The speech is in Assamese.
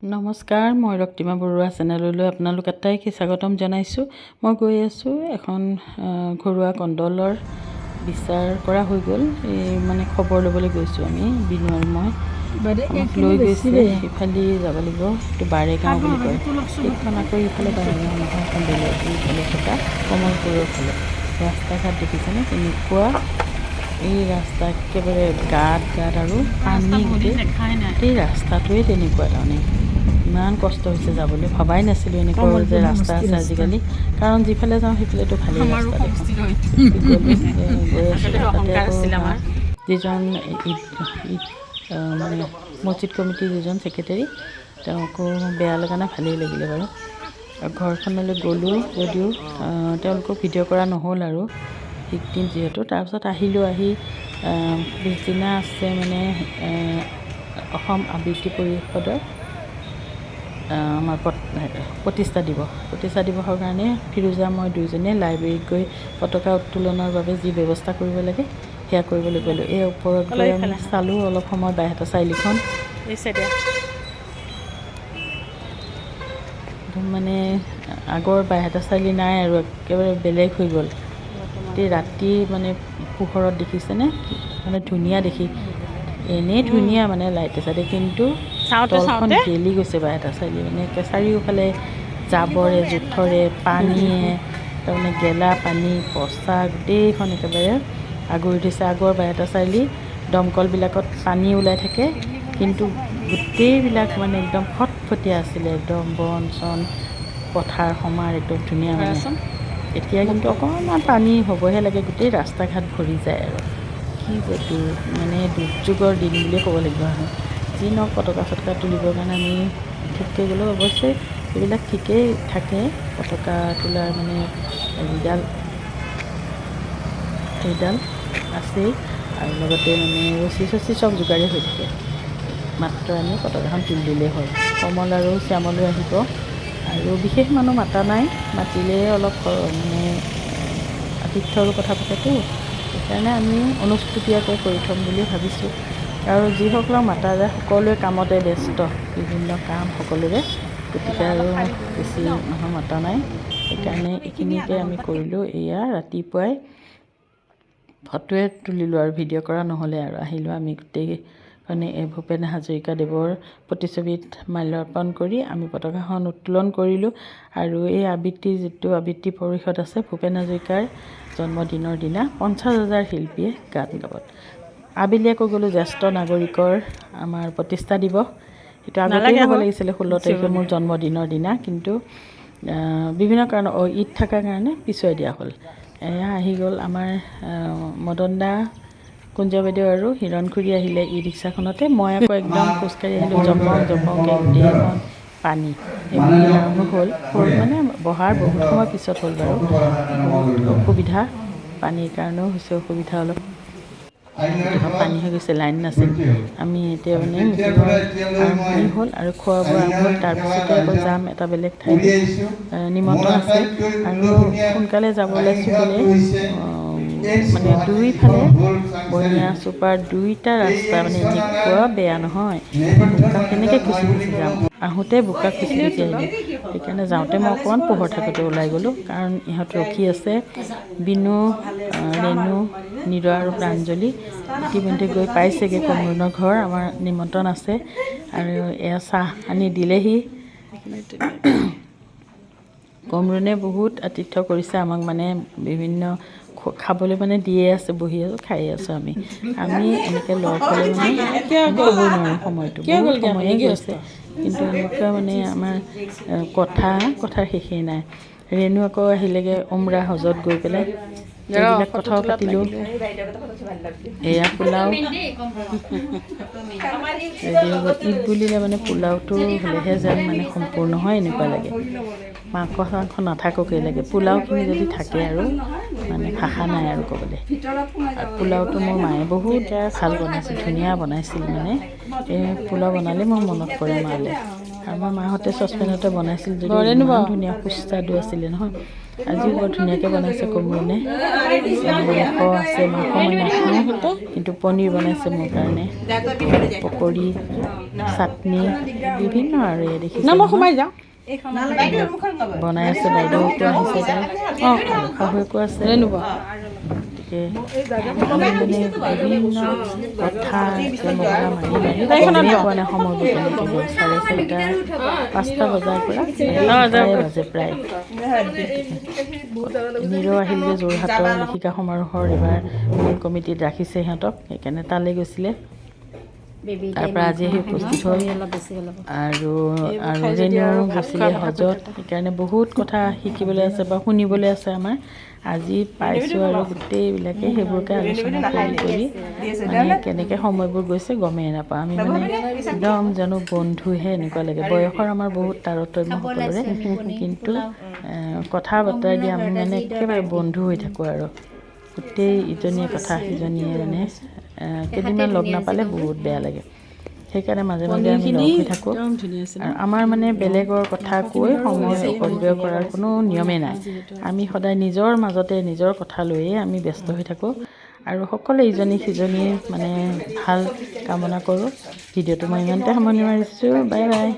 নমস্কাৰ, মই ৰক্তিমা বৰুৱা চেনেললৈ আপোনালোক আটাইকে স্বাগতম জনাইছোঁ। মই গৈ আছোঁ এখন ঘৰুৱা কণ্ডলৰ বিচাৰ কৰা হৈ গ'ল, এই খবৰ ল'বলৈ গৈছোঁ আমি বিনু আৰু মই। লৈ গৈছে ইফালে যাব লাগিব, এইটো বাৰেগাঁও বুলি কয়। এইখন আকৌ ইফালে বাৰেগাঁও নহয়, এখন বেলেগ ইফালে থকা কমলপুৰৰ ফালে। ৰাস্তা ঘাট দেখিছেনে কেনেকুৱা? এই ৰাস্তা একেবাৰে গাঁত আৰু পানী গোটেই ৰাস্তাটোৱে তেনেকুৱা। তাৰমানে ইমান কষ্ট হৈছে যাবলৈ, ভবাই নাছিলোঁ এনেকুৱা যে ৰাস্তা আছে আজিকালি। কাৰণ যিফালে যাওঁ সেইফালেতো ভালেই ৰাস্তা দেখোঁ। গৈ আছোঁ তাতে আকৌ যিজন মছজিদ কমিটিৰ যিজন ছেক্ৰেটেৰী, তেওঁকো বেয়া লগা নাই, ভালেই লাগিলে বাৰু। ঘৰখনলৈ গ'লোঁ যদিও তেওঁলোকক ভিডিঅ' কৰা নহ'ল আৰু ভিকটিম যিহেতু। তাৰপিছত আহিলোঁ, আহি পিছদিনা আছে অসম আবৃত্তি পৰিষদৰ আমাৰ প্ৰতিষ্ঠা দিৱসৰ কাৰণে ফিৰোজা মই দুয়োজনে লাইব্ৰেৰীত গৈ পতাকা উত্তোলনৰ বাবে যি ব্যৱস্থা কৰিব লাগে সেয়া কৰিবলৈ গ'লোঁ। এই ওপৰত গৈ আমি চালোঁ অলপ সময় বাইহাটা চাৰিআলিখন। আগৰ বাইহাটা চাৰিআলি নাই আৰু একেবাৰে বেলেগ হৈ গ'ল। গোটেই ৰাতি পোহৰত দেখিছেনে, ধুনীয়া দেখি, এনেই ধুনীয়া লাইটে চাইটে, কিন্তু তলখন গেলি গৈছে বাইহাটা চাৰিআলি। চাৰিওফালে জাবৰে জোঁথৰে পানীয়ে, গেলা পানী পচা গোটেইখন একেবাৰে আগুৰি ধৰিছে। আগৰ বাইহাটা চাৰিআলি দমকলবিলাকত পানী ওলাই থাকে, কিন্তু গোটেইবিলাক একদম ফটফটীয়া আছিলে, একদম বন চন পথাৰ সমাৰ একদম ধুনীয়া। এতিয়া কিন্তু অকণমান পানী হ'বহে লাগে, গোটেই ৰাস্তা ঘাট ভৰি যায় আৰু কি যে দুৰ্যোগৰ দিন বুলিয়ে ক'ব লাগিব। আৰু যি নহওক পতাকা চতকা তুলিবৰ কাৰণে আমি ঠিককৈ গ'লোঁ। অৱশ্যে এইবিলাক ঠিকেই থাকে, পতাকা তোলাৰ এইডাল আছেই, আৰু লগতে ৰছী চছী চব যোগাৰেই হৈ থাকে, মাত্ৰ আমি পতাকাখন তুলি দিলেই হয়। কমল আৰু শ্যামলো আহিব, আৰু বিশেষ মানুহ মাতা নাই, মাতিলে অলপ আতিথ্যৰো কথা পাতেতো, সেইকাৰণে আমি অনুষ্টুপীয়াকৈ কৰি থ'ম বুলি ভাবিছোঁ। আৰু যিসকলক মাতা যায় সকলোৱে কামতে ব্যস্ত, বিভিন্ন কাম সকলোৰে, গতিকে আৰু বেছি মানুহ মাতা নাই। সেইকাৰণে এইখিনিকে আমি কৰিলোঁ। এয়া ৰাতিপুৱাই ফটোৱে তুলিলোঁ আৰু ভিডিঅ' কৰা নহ'লে, আৰু আহিলোঁ আমি গোটেইখনে ভূপেন হাজৰিকাদেৱৰ প্ৰতিচ্ছবিত মাল্যাৰ্পণ কৰি আমি পতাকাখন উত্তোলন কৰিলোঁ। আৰু এই যিটো আবৃত্তি পৰিষদ আছে, ভূপেন হাজৰিকাৰ জন্মদিনৰ দিনা 50,000 শিল্পীয়ে গান গাব। আবেলি আকৌ গ'লোঁ জ্যেষ্ঠ নাগৰিকৰ আমাৰ প্ৰতিষ্ঠা দিৱস। সেইটো আগতেই হ'ব লাগিছিলে 16 তাৰিখে মোৰ জন্মদিনৰ দিনা, কিন্তু বিভিন্ন কাৰণত ঈদ থকাৰ কাৰণে পিছুৱাই দিয়া হ'ল। এয়া আহি গ'ল আমাৰ মদন দা, কুঞ্জ বাইদেউ আৰু হিৰণ খুৰী আহিলে ই ৰিক্সাখনতে। মই আকৌ একদম খোজকাঢ়ি আহিলোঁ, জপংকৈ গোটেইখন পানী। এইবুলি আৰম্ভ হ'ল বহাৰ বহুত সময় পিছত হ'ল বাৰু। বহুত অসুবিধা, পানীৰ কাৰণেও হৈছে অসুবিধা অলপ। পানী হৈ গৈছে, লাইন নাছিল। আমি এতিয়া আৰম্ভণি হ'ল আৰু খোৱা বোৱা আৰম্ভ হ'ল। তাৰপিছতে আকৌ যাম এটা বেলেগ ঠাইলৈ, নিমন্ত্ৰণ আছে আৰু সোনকালে যাব ওলাইছোঁ গ'লে দুইফালে বনিয়া চুপাৰ দুইটা ৰাস্তা এনেকুৱা বেয়া নহয়, বোকা কেনেকৈ খুচি খুচি যাম, আহোঁতে বোকা খুচি খুচি আহিলোঁ। সেইকাৰণে যাওঁতে মই অকণমান পোহৰ থাকোঁতে ওলাই গ'লোঁ, কাৰণ ইহঁত ৰখি আছে, বিনু, ৰেণু, নিৰা আৰু প্ৰাঞ্জলি ইতিমধ্যে গৈ পাইছেগৈ কমৰুণৰ ঘৰ। আমাৰ নিমন্ত্ৰণ আছে আৰু এয়া চাহ আনি দিলেহি। কমৰুণে বহুত আতিথ্য কৰিছে আমাক, বিভিন্ন খাবলৈ দিয়ে আছে, বহি আছোঁ, খাই আছোঁ। আমি এনেকৈ লগ হ'লে ক'বই নোৱাৰোঁ, সময়টো বহুত সময়ে গৈছে, কিন্তু এনেকুৱা আমাৰ কথাৰ শেষেই নাই। ৰেণু আকৌ আহিলেগৈ উমৰা হজত গৈ পেলাই, এইবিলাক কথাও পাতিলোঁ। এয়া পোলাও ৰেডি হৈ গ'ল। ঈদ বুলিলে পোলাওটো হ'লেহে যেন সম্পূৰ্ণ হয়, এনেকুৱা লাগে। মাংস চাংস নাথাকোকেই লাগে, পোলাওখিনি যদি থাকে আৰু ভাষা নাই আৰু ক'বলৈ। আৰু পোলাওটো মোৰ মায়ে বহুত ভাল বনাইছিল, ধুনীয়া বনাইছিল। এই পোলাও বনালে মোৰ মনত পৰে মালৈ। আমাৰ মাহঁতে চচপেনতে বনাইছিল যদিও ইমান ধুনীয়া সুস্বাদু আছিলে নহয়। আজিও বৰ ধুনীয়াকৈ বনাইছে কমলনে। মাংস আছে, মাংস মই নাখাওঁ, কিন্তু পনীৰ বনাইছে মোৰ কাৰণে, পকৰি, চাটনি, বিভিন্ন আৰু এই দেখিছে সোমাই যাওঁ বনাই আছে। বাইদেউকো আহিছে তাই, শাহুৱেকো আছে। গতিকে আমি মানে বিভিন্ন কথা মহলা মাৰি গমেই পোৱা নাই সময়বোৰ কেনেকৈ গ'ল। 4:30, 5টা বজাৰ পৰা 9টাই বাজে প্ৰায়। নিৰও আহিলগৈ যোৰহাটৰ লেখিকা সমাৰোহৰ এইবাৰ মূল কমিটিত ৰাখিছে সিহঁতক, সেইকাৰণে তালৈ গৈছিলে। তাৰপৰা আজি আহি উপস্থিত হ'ল আৰু ৰেণুও গৈছিলে হজত, সেইকাৰণে বহুত কথা শিকিবলৈ আছে বা শুনিবলৈ আছে আমাৰ। আজি পাইছোঁ আৰু গোটেইবিলাকে সেইবোৰকে আলোচনা কৰি মানে কেনেকৈ সময়বোৰ গৈছে গমেই নাপাওঁ। আমি মানে একদম জানো বন্ধুহে এনেকুৱা লাগে। বয়সৰ আমাৰ বহুত তাৰতম্য সকলোৰে, কিন্তু কথা বতৰা দি আমি মানে একেবাৰে বন্ধু হৈ থাকোঁ আৰু গোটেই ইজনীয়ে কথা সিজনীয়ে মানে কেইদিনমান লগ নাপালে বহুত বেয়া লাগে। সেইকাৰণে মাজে মাজে আমি লগ হৈ থাকোঁ। আৰু আমাৰ মানে বেলেগৰ কথা কৈ সময় অপব্যয় কৰাৰ কোনো নিয়মেই নাই। আমি সদায় নিজৰ মাজতে নিজৰ কথা লৈয়ে আমি ব্যস্ত হৈ থাকোঁ আৰু সকলোৱে ইজনী সিজনী মানে ভাল কামনা কৰোঁ। ভিডিঅ'টো মই ইমানতে সামৰণি মাৰিছোঁ। Bye bye.